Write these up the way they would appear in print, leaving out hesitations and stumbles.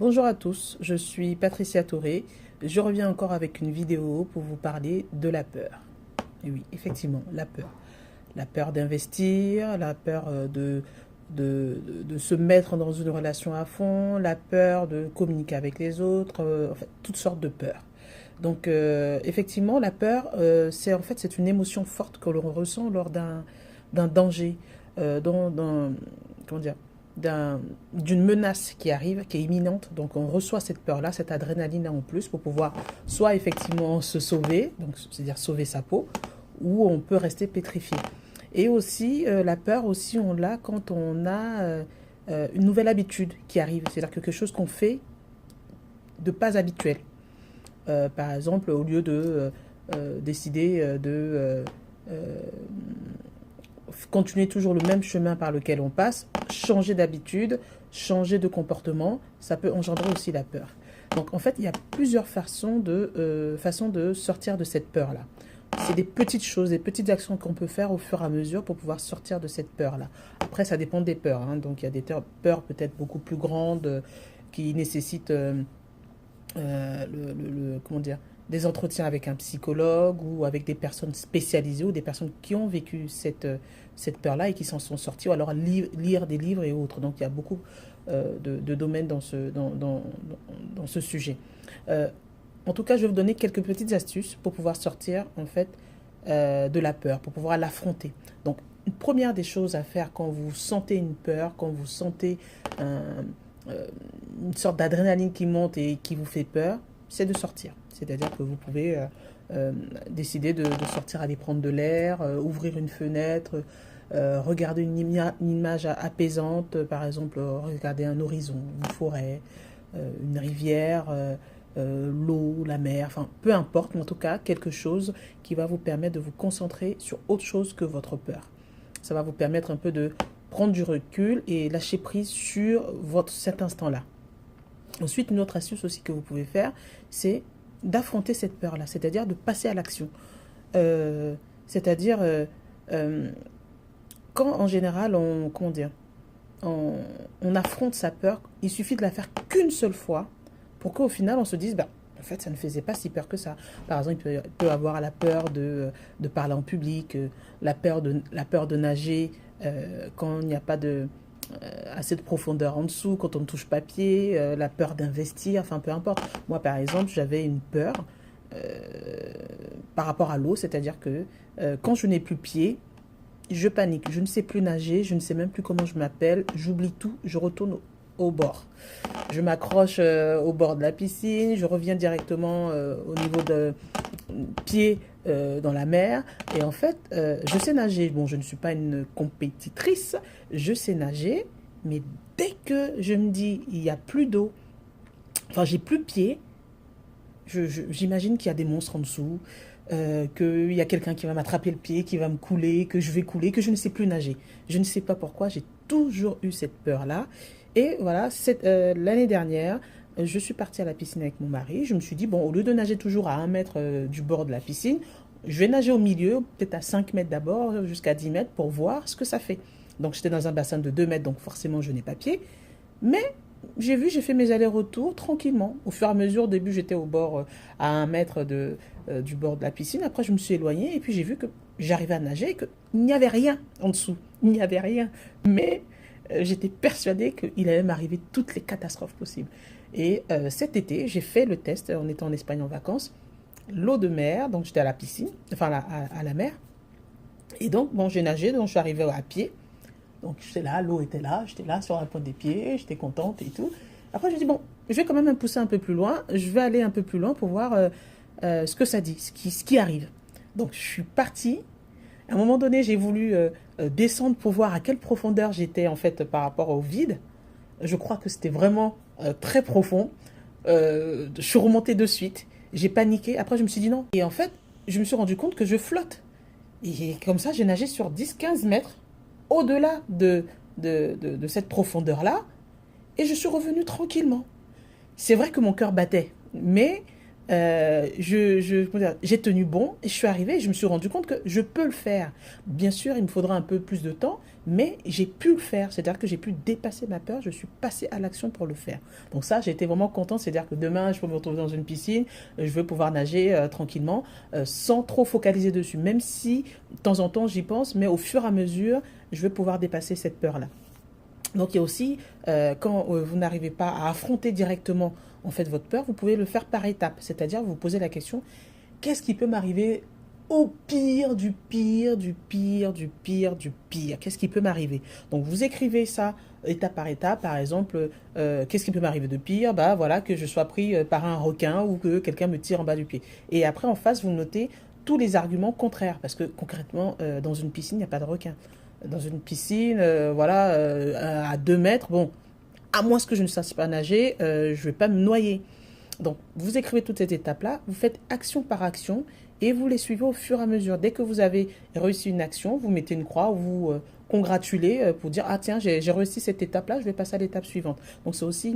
Bonjour à tous, je suis Patricia Touré. Je reviens encore avec une vidéo pour vous parler de la peur. Et oui, effectivement, la peur. La peur d'investir, la peur de se mettre dans une relation à fond, la peur de communiquer avec les autres, en fait, toutes sortes de peurs. Donc, effectivement, la peur, c'est une émotion forte que l'on ressent lors d'un danger, comment dire, d'une menace qui arrive, qui est imminente. Donc on reçoit cette peur-là, cette adrénaline en plus pour pouvoir soit effectivement se sauver, donc c'est-à-dire sauver sa peau, ou on peut rester pétrifié. Et aussi la peur aussi on l'a quand on a une nouvelle habitude qui arrive, c'est-à-dire quelque chose qu'on fait de pas habituel. Par exemple, au lieu de décider continuer toujours le même chemin par lequel on passe, changer d'habitude, changer de comportement, ça peut engendrer aussi la peur. Donc en fait, il y a plusieurs façons de sortir de cette peur-là. C'est des petites choses, des petites actions qu'on peut faire au fur et à mesure pour pouvoir sortir de cette peur-là. Après, ça dépend des peurs, hein. Donc il y a des peurs peut-être beaucoup plus grandes qui nécessitent comment dire, des entretiens avec un psychologue ou avec des personnes spécialisées ou des personnes qui ont vécu cette peur-là et qui s'en sont sorties, ou alors lire des livres et autres. Donc il y a beaucoup de domaines dans ce sujet. En tout cas, je vais vous donner quelques petites astuces pour pouvoir sortir en fait de la peur, pour pouvoir l'affronter. Donc une première des choses à faire quand vous sentez une peur, quand vous sentez une sorte d'adrénaline qui monte et qui vous fait peur, c'est de sortir. C'est-à-dire que vous pouvez décider de sortir, aller prendre de l'air, ouvrir une fenêtre, regarder une image apaisante, par exemple, regarder un horizon, une forêt, une rivière, l'eau, la mer, enfin peu importe, mais en tout cas quelque chose qui va vous permettre de vous concentrer sur autre chose que votre peur. Ça va vous permettre un peu de prendre du recul et lâcher prise sur cet instant-là. Ensuite, une autre astuce aussi que vous pouvez faire, c'est d'affronter cette peur-là, c'est-à-dire de passer à l'action. C'est-à-dire, quand en général, on affronte sa peur, il suffit de la faire qu'une seule fois pour qu'au final, on se dise, bah, en fait, ça ne faisait pas si peur que ça. Par exemple, il peut avoir la peur de parler en public, la peur de nager quand il n'y a pas assez de profondeur en dessous, quand on ne touche pas pied, la peur d'investir, enfin peu importe. Moi, par exemple, j'avais une peur par rapport à l'eau, c'est-à-dire que quand je n'ai plus pied, je panique, je ne sais plus nager, je ne sais même plus comment je m'appelle, j'oublie tout, je retourne au bord. Je m'accroche au bord de la piscine, je reviens directement au niveau de pied dans la mer. Et en fait, je sais nager. Bon, je ne suis pas une compétitrice, je sais nager, mais dès que je me dis il n'y a plus d'eau, enfin j'ai plus pied, j'imagine qu'il y a des monstres en dessous, qu'il y a quelqu'un qui va m'attraper le pied, qui va me couler, que je vais couler, que je ne sais plus nager. Je ne sais pas pourquoi, j'ai toujours eu cette peur-là. Et voilà, l'année dernière, je suis partie à la piscine avec mon mari. Je me suis dit, bon, au lieu de nager toujours à 1 mètre du bord de la piscine, je vais nager au milieu, peut-être à 5 mètres d'abord, jusqu'à 10 mètres, pour voir ce que ça fait. Donc j'étais dans un bassin de 2 mètres, donc forcément je n'ai pas pied. Mais j'ai fait mes allers-retours tranquillement. Au fur et à mesure, au début j'étais au bord, à 1 mètre du bord de la piscine. Après je me suis éloignée et puis j'ai vu que j'arrivais à nager et qu'il n'y avait rien en dessous. Il n'y avait rien. Mais j'étais persuadée qu'il allait m'arriver toutes les catastrophes possibles. Et cet été, j'ai fait le test, on était en Espagne en vacances, l'eau de mer, donc j'étais à la piscine, enfin à la mer. Et donc, bon, j'ai nagé, donc je suis arrivée à pied. Donc j'étais là, l'eau était là, j'étais là sur la pointe des pieds, j'étais contente et tout. Après, je me dis, bon, je vais quand même me pousser un peu plus loin, je vais aller un peu plus loin pour voir ce que ça dit, ce qui arrive. Donc je suis partie. À un moment donné, j'ai voulu descendre pour voir à quelle profondeur j'étais en fait par rapport au vide. Je crois que c'était vraiment très profond. Je suis remontée de suite. J'ai paniqué. Après, je me suis dit non. Et en fait, je me suis rendu compte que je flotte. Et comme ça, j'ai nagé sur 10-15 mètres au-delà de cette profondeur-là. Et je suis revenue tranquillement. C'est vrai que mon cœur battait. Mais j'ai tenu bon et je suis arrivée et je me suis rendu compte que je peux le faire. Bien sûr, il me faudra un peu plus de temps, mais j'ai pu le faire. C'est-à-dire que j'ai pu dépasser ma peur, je suis passée à l'action pour le faire. Donc ça, j'ai été vraiment contente. C'est-à-dire que demain, je peux me retrouver dans une piscine, je vais pouvoir nager tranquillement, sans trop focaliser dessus. Même si, de temps en temps, j'y pense, mais au fur et à mesure, je vais pouvoir dépasser cette peur-là. Donc il y a aussi, quand vous n'arrivez pas à affronter directement en fait votre peur, vous pouvez le faire par étapes. C'est-à-dire vous posez la question, qu'est-ce qui peut m'arriver au pire du pire, du pire, du pire, du pire? Qu'est-ce qui peut m'arriver? Donc vous écrivez ça étape par étape. Par exemple, qu'est-ce qui peut m'arriver de pire? Bah voilà, que je sois pris par un requin ou que quelqu'un me tire en bas du pied. Et après en face, vous notez tous les arguments contraires. Parce que concrètement, dans une piscine, il n'y a pas de requin. Dans une piscine, voilà, à 2 mètres, bon, à moins que je ne sache pas nager, je ne vais pas me noyer. Donc, vous écrivez toutes ces étapes-là, vous faites action par action et vous les suivez au fur et à mesure. Dès que vous avez réussi une action, vous mettez une croix, vous congratulez pour dire, ah tiens, j'ai réussi cette étape-là, je vais passer à l'étape suivante. Donc, c'est aussi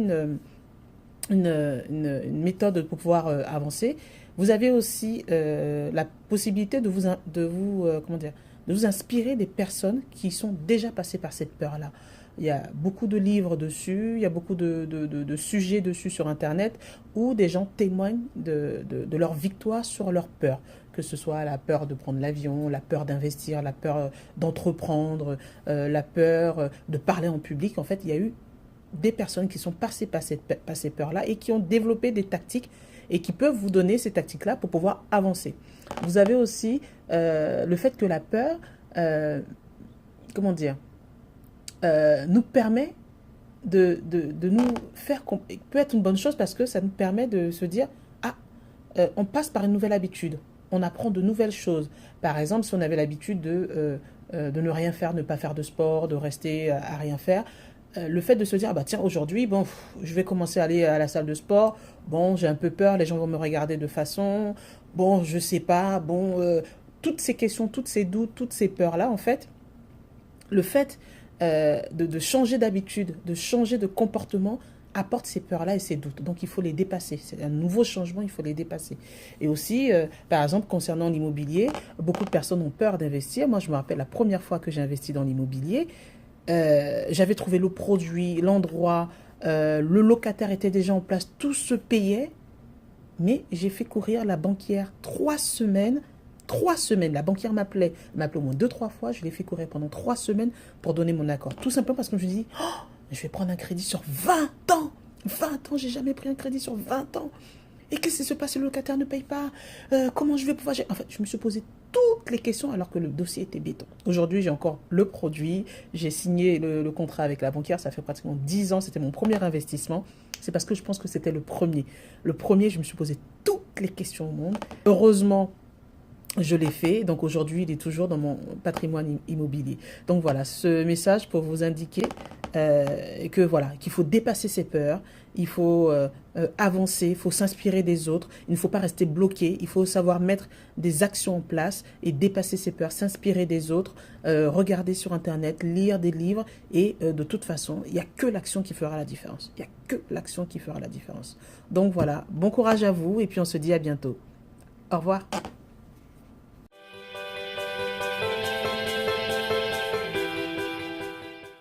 une méthode pour pouvoir avancer. Vous avez aussi la possibilité comment dire, de vous inspirer des personnes qui sont déjà passées par cette peur-là. Il y a beaucoup de livres dessus, il y a beaucoup de sujets dessus sur Internet où des gens témoignent de leur victoire sur leur peur. Que ce soit la peur de prendre l'avion, la peur d'investir, la peur d'entreprendre, la peur de parler en public. En fait, il y a eu des personnes qui sont passées par ces peurs-là et qui ont développé des tactiques et qui peuvent vous donner ces tactiques-là pour pouvoir avancer. Vous avez aussi le fait que la peur, comment dire, nous permet de nous faire, peut être une bonne chose parce que ça nous permet de se dire, ah, on passe par une nouvelle habitude, on apprend de nouvelles choses. Par exemple, si on avait l'habitude de ne rien faire, ne pas faire de sport, de rester à rien faire, le fait de se dire, ah bah tiens, aujourd'hui, bon, je vais commencer à aller à la salle de sport, bon, j'ai un peu peur, les gens vont me regarder de façon, bon, je sais pas, bon, toutes ces questions, toutes ces doutes, toutes ces peurs-là, en fait, le fait de changer d'habitude, de changer de comportement, apporte ces peurs-là et ces doutes. Donc, il faut les dépasser. C'est un nouveau changement, il faut les dépasser. Et aussi, par exemple, concernant l'immobilier, beaucoup de personnes ont peur d'investir. Moi, je me rappelle la première fois que j'ai investi dans l'immobilier, j'avais trouvé le produit, l'endroit, le locataire était déjà en place, tout se payait, mais j'ai fait courir la banquière 3 semaines. 3 semaines, la banquière m'appelait au moins 2, 3 fois, je l'ai fait courir pendant 3 semaines pour donner mon accord. Tout simplement parce que je me suis dit, oh, je vais prendre un crédit sur 20 ans. 20 ans, j'ai jamais pris un crédit sur 20 ans. Et qu'est-ce qui se passe si le locataire ne paye pas? Comment je vais pouvoir... En fait, je me suis posé toutes les questions alors que le dossier était béton. Aujourd'hui, j'ai encore le produit. J'ai signé le contrat avec la banquière. Ça fait pratiquement 10 ans. C'était mon premier investissement. C'est parce que je pense que c'était le premier. Le premier, je me suis posé toutes les questions au monde. Heureusement, je l'ai fait, donc aujourd'hui il est toujours dans mon patrimoine immobilier. Donc voilà, ce message pour vous indiquer que voilà, qu'il faut dépasser ses peurs, il faut avancer, il faut s'inspirer des autres, il ne faut pas rester bloqué, il faut savoir mettre des actions en place et dépasser ses peurs, s'inspirer des autres, regarder sur Internet, lire des livres et de toute façon, il n'y a que l'action qui fera la différence. Il n'y a que l'action qui fera la différence. Donc voilà, bon courage à vous et puis on se dit à bientôt. Au revoir.